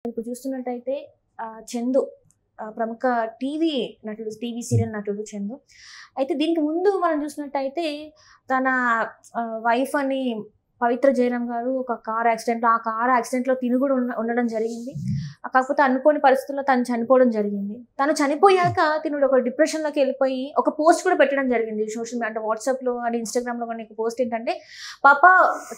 ఇప్పుడు చూస్తున్నట్టయితే చందు ప్రముఖ టీవీ నటుడు, టీవీ సీరియల్ నటుడు చందు. అయితే దీనికి ముందు మనం చూసినట్టయితే తన వైఫ్ అని పవిత్ర జయరాం గారు ఒక కార్ యాక్సిడెంట్, ఆ కార్ యాక్సిడెంట్లో తిను కూడా ఉండడం జరిగింది. కాకపోతే అనుకోని పరిస్థితుల్లో తను చనిపోవడం జరిగింది. తను చనిపోయాక తినుడు ఒక డిప్రెషన్లోకి వెళ్ళిపోయి ఒక పోస్ట్ కూడా పెట్టడం జరిగింది సోషల్ మీడియా, అంటే వాట్సాప్లో కానీ ఇన్స్టాగ్రామ్లో కానీ. పోస్ట్ ఏంటంటే, పాప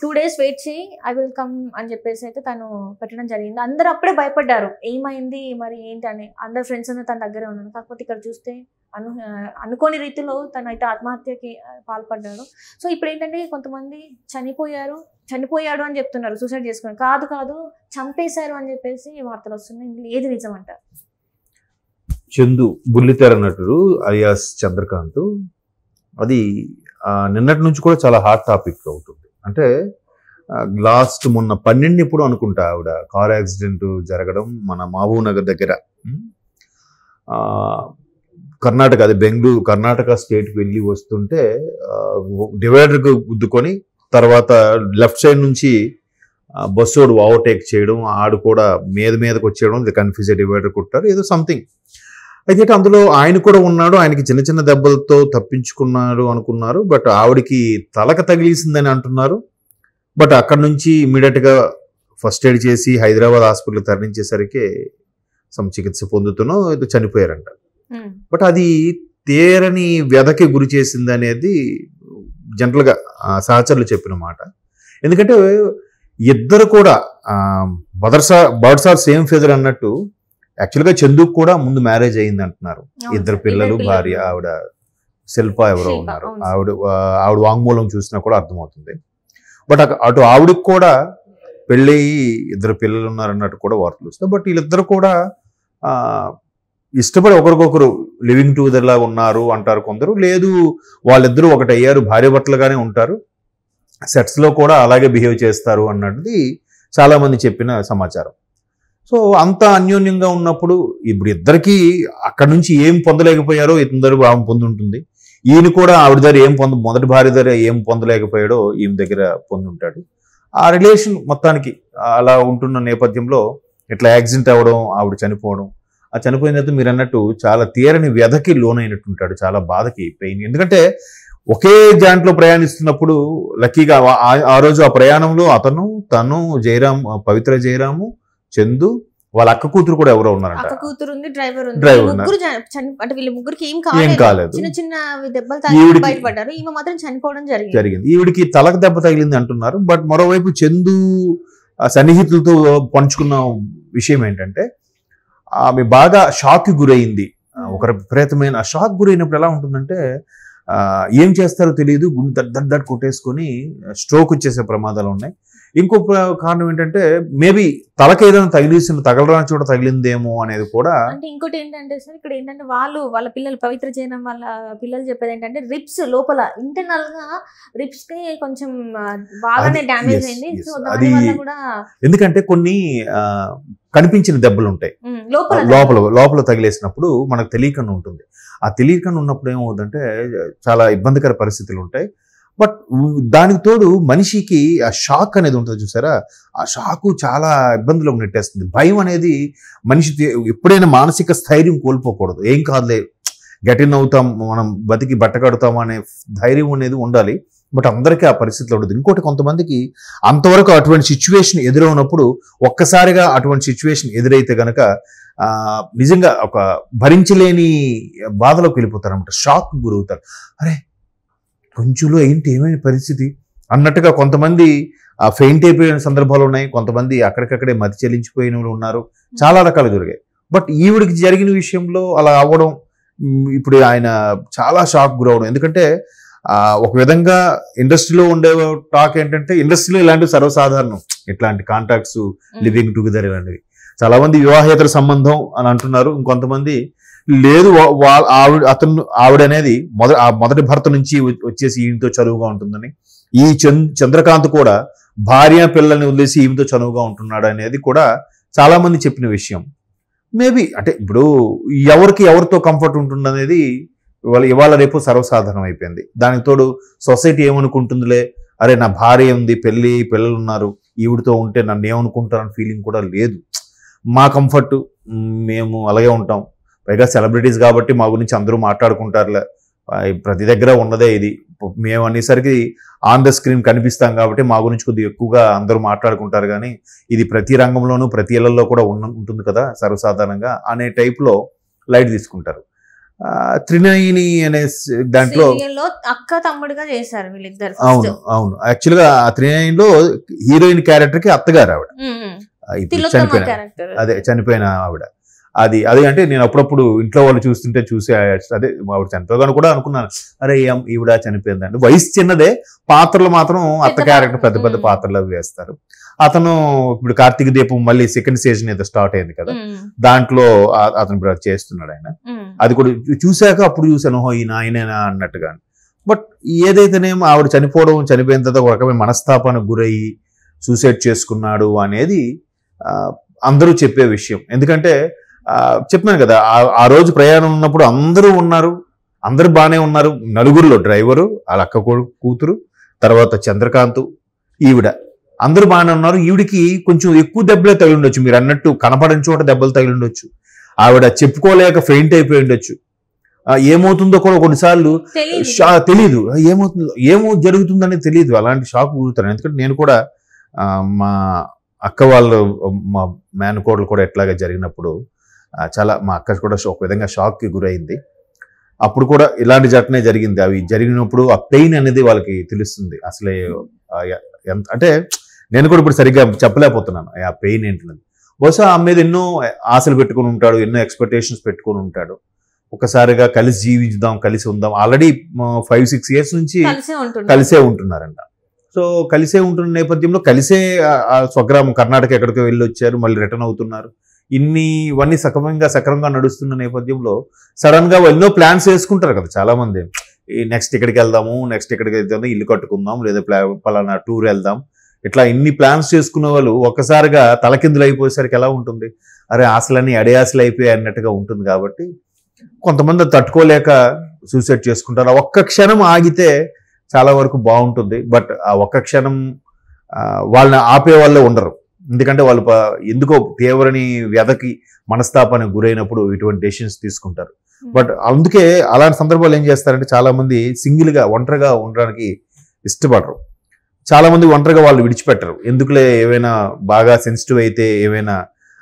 2 days వెయిట్ చేయి, ఐ విల్ కమ్ అని చెప్పేసి అయితే తను పెట్టడం జరిగింది. అందరూ అప్పుడే భయపడ్డారు, ఏమైంది మరి ఏంటి అని. అందరు ఫ్రెండ్స్ అందరూ తన దగ్గరే ఉన్నాను. కాకపోతే ఇక్కడ చూస్తే అనుకోని రీతిలో తను అయితే ఆత్మహత్యకి పాల్పడ్డాడు. సో ఇప్పుడు ఏంటంటే కొంతమంది చనిపోయాడు అని చెప్తున్నారు, సూసైడ్ చేసుకున్నారు. కాదు చంపేశారు అని చెప్పేసి వార్తలు వస్తున్నాయి. ఇందులో ఏది నిజం అంటారు? చందు బుల్లితెర నటుడు అలియాస్ చంద్రకాంత్, అది నిన్నటి నుంచి కూడా చాలా హాట్ టాపిక్ అవుతుంది. అంటే లాస్ట్ మొన్న 12 ఎప్పుడు అనుకుంటా ఆవిడ కార్ యాక్సిడెంట్ జరగడం మన మహబూబ్ నగర్ దగ్గర, కర్ణాటక, అది బెంగళూరు కర్ణాటక స్టేట్కి వెళ్ళి వస్తుంటే డివైడర్కి గుద్దుకొని తర్వాత లెఫ్ట్ సైడ్ నుంచి బస్సోడు ఓవర్టేక్ చేయడం, ఆడు కూడా మీదకి వచ్చేయడం, ఇది కన్ఫ్యూజ్ డివైడర్ కొట్టారు ఏదో సంథింగ్. అయితే అందులో ఆయన కూడా ఉన్నాడు, ఆయనకి చిన్న చిన్న దెబ్బలతో తప్పించుకున్నారు అనుకున్నారు. బట్ ఆవిడికి తలకు తగిలిసిందని అంటున్నారు. బట్ అక్కడ నుంచి ఇమీడియట్గా ఫస్ట్ ఎయిడ్ చేసి హైదరాబాద్ హాస్పిటల్ తరలించేసరికి చికిత్స పొందుతూనో ఏదో చనిపోయారంట. బట్ అది తీరని వ్యధకి గురి చేసింది అనేది జనరల్గా సహచరులు చెప్పిన మాట. ఎందుకంటే ఇద్దరు కూడా బర్డ్స్ ఆర్ సేమ్ ఫెదర్ అన్నట్టు, యాక్చువల్గా చందుకు కూడా ముందు మ్యారేజ్ అయింది అంటున్నారు. 2 పిల్లలు, భార్య, ఆవిడ శిల్ప ఎవరో ఉన్నారు. ఆవిడ వాంగ్మూలం చూసినా కూడా అర్థమవుతుంది. బట్ అటు ఆవిడకి కూడా పెళ్ళి 2 పిల్లలు ఉన్నారన్నట్టు కూడా వార్తలు వస్తాయి. బట్ వీళ్ళిద్దరు కూడా ఇష్టపడి ఒకరికొకరు లివింగ్ టుగెదర్ లాగా ఉన్నారు అంటారు కొందరు. లేదు, వాళ్ళిద్దరూ ఒకటి అయ్యారు, భార్య భర్తలుగానే ఉంటారు, సెట్స్లో కూడా అలాగే బిహేవ్ చేస్తారు అన్నది చాలామంది చెప్పిన సమాచారం. సో అంత అన్యోన్యంగా ఉన్నప్పుడు ఇప్పుడు ఇద్దరికి అక్కడ నుంచి ఏం పొందలేకపోయారో ఇద్దరు ఆమె పొంది ఉంటుంది. ఈయన కూడా ఆవిడ దగ్గర మొదటి భార్య దగ్గర ఏం పొందలేకపోయాడో ఈమె దగ్గర పొంది ఉంటాడు. ఆ రిలేషన్ మొత్తానికి అలా ఉంటున్న నేపథ్యంలో ఇట్లా యాక్సిడెంట్ అవ్వడం, ఆవిడ చనిపోవడం, ఆ చనిపోయిన తర్వాత మీరు అన్నట్టు చాలా తీరని వ్యధకి లోనైనట్టుంటాడు, చాలా బాధకి, పెయిన్. ఎందుకంటే ఒకే దాంట్లో ప్రయాణిస్తున్నప్పుడు లక్కీగా ఆ రోజు ఆ ప్రయాణంలో తను జయరాం, పవిత్ర జయరాము, చందు, వాళ్ళ అక్క కూతురు కూడా ఎవరో ఉన్నారంట. డ్రైవర్ ఏం కాలేదు, చిన్న చిన్న దెబ్బలు బయటపడ్డారు. ఈమె మాత్రం చనిపోవడం జరిగింది. ఈవిడికి తలకు దెబ్బ తగిలింది అంటున్నారు. బట్ మరోవైపు చందు సన్నిహితులతో పంచుకున్న విషయం ఏంటంటే, ఆమె బాగా షాక్కి గురైంది. ఒక విపరీతమైన షాక్ గురైనప్పుడు ఎలా ఉంటుందంటే ఏం చేస్తారో తెలియదు, గుండె దడ్ కొట్టేసుకొని స్ట్రోక్ వచ్చేసే ప్రమాదాలు ఉన్నాయి. ఇంకో కారణం ఏంటంటే మేబీ తలకి ఏదైనా తగలరాని చోట తగిలిందేమో అనేది కూడా. అంటే ఇంకోటి ఏంటంటే సార్, ఇక్కడ ఏంటంటే వాళ్ళ పిల్లలు, పవిత్ర జయరాం వాళ్ళ పిల్లలు చెప్పేది ఏంటంటే రిప్స్ లోపల ఇంటర్నల్ గా రిప్స్ కి కొంచెం బాగానే డ్యామేజ్ అయింది. సో దానివల్ల కూడా, ఎందుకంటే కొన్ని కనిపించిన దెబ్బలు ఉంటాయి, లోపల తగిలేసినప్పుడు మనకు తెలియకుండా ఉంటుంది. ఆ తెలియకుండా ఉన్నప్పుడు ఏమవుతుందంటే చాలా ఇబ్బందికర పరిస్థితులు ఉంటాయి. బట్ దానికి తోడు మనిషికి ఆ షాక్ అనేది ఉంటుంది చూసారా, ఆ షాకు చాలా ఇబ్బందులకు నెట్టేస్తుంది. భయం అనేది మనిషి ఎప్పుడైనా మానసిక స్థైర్యం కోల్పోకూడదు. ఏం కాదులే, గెటిన్ అవుతాం, మనం బతికి బట్టకడతాం అనే ధైర్యం అనేది ఉండాలి. బట్ అందరికీ ఆ పరిస్థితిలో ఉండదు. ఇంకోటి, కొంతమందికి అంతవరకు అటువంటి సిచ్యువేషన్ ఎదురైనప్పుడు ఒక్కసారిగా అటువంటి సిచ్యువేషన్ ఎదురైతే కనుక నిజంగా ఒక భరించలేని బాధలోకి వెళ్ళిపోతారు అన్నమాట, షాక్ గురవుతారు. అరే కొంచెంలో ఏంటి, ఏమైనా పరిస్థితి అన్నట్టుగా కొంతమంది ఫెయింట్ అయిపోయిన సందర్భాలు ఉన్నాయి. కొంతమంది అక్కడికక్కడే మతి చెల్లించిపోయిన వాళ్ళు ఉన్నారు. చాలా రకాలు జరిగాయి. బట్ ఈవిడికి జరిగిన విషయంలో అలా అవ్వడం, ఇప్పుడు ఆయన చాలా షాక్ గురవడం. ఎందుకంటే ఒక విధంగా ఇండస్ట్రీలో ఉండే టాక్ ఏంటంటే, ఇండస్ట్రీలో ఇలాంటివి సర్వసాధారణం, ఇట్లాంటి కాంటాక్ట్స్, లివింగ్ టుగెదర్ ఇలాంటివి. చాలా మంది వివాహేతర సంబంధం అని అంటున్నారు. ఇంకొంతమంది లేదు, ఆవిడ అనేది మొదటి భర్త నుంచి వచ్చేసి ఈమెతో చనువుగా ఉంటుందని, ఈ చంద్రకాంత్ కూడా భార్య పిల్లల్ని వదిలేసి ఈమెతో చనువుగా ఉంటున్నాడు అనేది కూడా చాలా మంది చెప్పిన విషయం. మేబీ అంటే ఇప్పుడు ఎవరితో కంఫర్ట్ ఉంటుంది అనేది ఇవాళ రేపు సర్వసాధారణం అయిపోయింది. దానికి తోడు సొసైటీ ఏమనుకుంటుందిలే, అరే నా భార్య ఉంది, పిల్లలు ఉన్నారు, ఈవిడితో ఉంటే నన్ను ఏమనుకుంటారని ఫీలింగ్ కూడా లేదు. మా కంఫర్ట్, మేము అలాగే ఉంటాం, పైగా సెలబ్రిటీస్ కాబట్టి మా గురించి అందరూ మాట్లాడుకుంటారులే, ప్రతి దగ్గర ఉన్నదే ఇది, మేము అనేసరికి ఆన్ ద స్క్రీన్ కనిపిస్తాం కాబట్టి మా గురించి కొద్దిగా ఎక్కువగా అందరూ మాట్లాడుకుంటారు, కానీ ఇది ప్రతి రంగంలోనూ ప్రతి ఇళ్లలో కూడా ఉంటుంది కదా సర్వసాధారణంగా అనే టైప్లో లైట్ తీసుకుంటారు. త్రినయని అనే దాంట్లో అక్క తమ్ముడుగా చేశారు వీళ్ళిద్దరు. అవును అవును, యాక్చువల్గా ఆ త్రినయనిలో హీరోయిన్ క్యారెక్టర్కి అత్తగారు ఆవిడ, ఇప్పుడు చనిపోయిన ఆవిడ. అది అంటే నేను అప్పుడప్పుడు ఇంట్లో వాళ్ళు చూస్తుంటే చూసి అదే ఆవిడ చనిపోగాను కూడా అనుకున్నాను, అరే ఈవిడ చనిపోయిందండి. వయసు చిన్నదే, పాత్రలు మాత్రం అత్త క్యారెక్టర్ పెద్ద పెద్ద పాత్రలు అవి వేస్తారు. అతను ఇప్పుడు కార్తీక దీపం మళ్ళీ సెకండ్ సీజన్ ఏదో స్టార్ట్ అయింది కదా, దాంట్లో అతను ఇప్పుడు చేస్తున్నాడు ఆయన. అది కూడా చూశాక అప్పుడు చూశాను, ఈయన ఆయనేనా అన్నట్టుగా. బట్ ఏదైతేనేమో ఆవిడ చనిపోయిన తర్వాత ఒక రకమైన మనస్తాపానికి గురయ్యి సూసైడ్ చేసుకున్నాడు అనేది అందరూ చెప్పే విషయం. ఎందుకంటే చెప్పాను కదా, ఆ రోజు ప్రయాణం ఉన్నప్పుడు అందరూ ఉన్నారు, అందరూ బాగానే ఉన్నారు. నలుగురిలో డ్రైవరు, వాళ్ళ అక్క కూతురు, తర్వాత చంద్రకాంత్, ఈవిడ, అందరూ బాగానే ఉన్నారు. ఈవిడికి కొంచెం ఎక్కువ దెబ్బలే తగిలి ఉండొచ్చు, మీరు అన్నట్టు కనపడని చోట దెబ్బలు తగిలి ఉండొచ్చు. ఆవిడ చెప్పుకోలేక ఫెయింట్ అయిపోయి ఉండొచ్చు. ఏమవుతుందో కూడా కొన్నిసార్లు తెలీదు, ఏమో జరుగుతుందని తెలియదు, అలాంటి షాక్ కూరుతాను. ఎందుకంటే నేను కూడా మా అక్క వాళ్ళు, మా మేనకోడలు కూడా ఎట్లాగా జరిగినప్పుడు చాలా, మా అక్క కూడా ఒక విధంగా షాక్కి గురైంది. అప్పుడు కూడా ఇలాంటి జటనే జరిగింది. అవి జరిగినప్పుడు ఆ పెయిన్ అనేది వాళ్ళకి తెలుస్తుంది. అసలే ఎంత అంటే నేను కూడా ఇప్పుడు సరిగ్గా చెప్పలేకపోతున్నాను ఆ పెయిన్ ఏంటన్నది. బహుశా ఆ మీద ఎన్నో ఆశలు పెట్టుకుని ఉంటాడు, ఎన్నో ఎక్స్పెక్టేషన్స్ పెట్టుకుని ఉంటాడు. ఒకసారిగా కలిసి జీవించుదాం, కలిసి ఉందాం, ఆల్రెడీ 5-6 years నుంచి కలిసే ఉంటున్నారంట. సో కలిసే ఉంటున్న నేపథ్యంలో కలిసే స్వగ్రామం కర్ణాటక ఎక్కడికో వెళ్ళి వచ్చారు, మళ్ళీ రిటర్న్ అవుతున్నారు. ఇవన్నీ సక్రమంగా నడుస్తున్న నేపథ్యంలో సడన్ గా ఎన్నో ప్లాన్స్ వేసుకుంటారు కదా చాలా మంది. నెక్స్ట్ ఇక్కడికి వెళ్దాము, నెక్స్ట్ ఇక్కడికి వెళ్దాము, ఇల్లు కట్టుకుందాం, లేదా పలానా టూర్ వెళ్దాం, ఇట్లా ఇన్ని ప్లాన్స్ చేసుకున్న వాళ్ళు ఒక్కసారిగా తలకిందులు అయిపోయేసరికి ఎలా ఉంటుంది, అరే ఆశలన్నీ అడియాసలు అయిపోయాయి అన్నట్టుగా ఉంటుంది. కాబట్టి కొంతమంది తట్టుకోలేక సూసైడ్ చేసుకుంటారు. ఆ ఒక్క క్షణం ఆగితే చాలా వరకు బాగుంటుంది. బట్ ఆ ఒక్క క్షణం వాళ్ళని ఆపే వాళ్ళే ఉండరు. ఎందుకంటే వాళ్ళు ఎందుకో తీవ్రని వ్యధకి మనస్తాపానికి గురైనప్పుడు ఇటువంటి డెసిషన్స్ తీసుకుంటారు. బట్ అందుకే అలాంటి సందర్భాలు ఏం చేస్తారంటే చాలా మంది సింగిల్గా ఒంటరిగా ఉండడానికి ఇష్టపడరు. చాలా మంది ఒంటరిగా వాళ్ళు విడిచిపెట్టరు. ఎందుకులే, ఏవైనా బాగా సెన్సిటివ్ అయితే ఏవైనా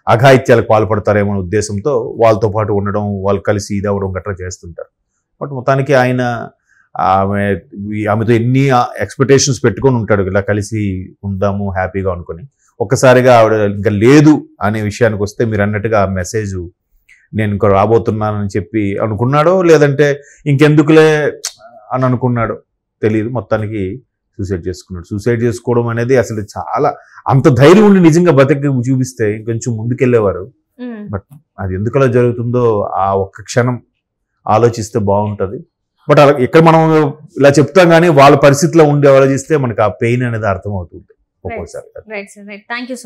అఘాయిత్యాలకు పాల్పడతారేమో అనే ఉద్దేశంతో వాళ్ళతో పాటు ఉండడం, వాళ్ళు కలిసి ఇదవడం గట్రా చేస్తుంటారు. బట్ మొత్తానికి ఆమెతో ఎన్ని ఎక్స్పెక్టేషన్స్ పెట్టుకొని ఉంటాడు, ఇలా కలిసి ఉందాము హ్యాపీగా అనుకుని. ఒక్కసారిగా ఆవిడ ఇంకా లేదు అనే విషయానికి వస్తే మీరు అన్నట్టుగా ఆ మెసేజ్ నేను ఇంకా రాబోతున్నానని చెప్పి అనుకున్నాడో, లేదంటే ఇంకెందుకులే అని అనుకున్నాడో తెలియదు. మొత్తానికి సూసైడ్ చేసుకున్నాడు. సూసైడ్ చేసుకోవడం అనేది అసలు చాలా, అంత ధైర్యం ఉండి నిజంగా బతికి చూపిస్తే ఇంకొంచెం ముందుకెళ్ళేవారు. బట్ అది ఎందుకలా జరుగుతుందో ఆ ఒక్క క్షణం ఆలోచిస్తే బాగుంటుంది. బట్ అలా ఇక్కడ మనం ఇలా చెప్తాం కానీ వాళ్ళ పరిస్థితిలో ఉండి ఆలోచిస్తే మనకు ఆ పెయిన్ అనేది అర్థమవుతుంది ఒక్కోసారి. Thank you so much.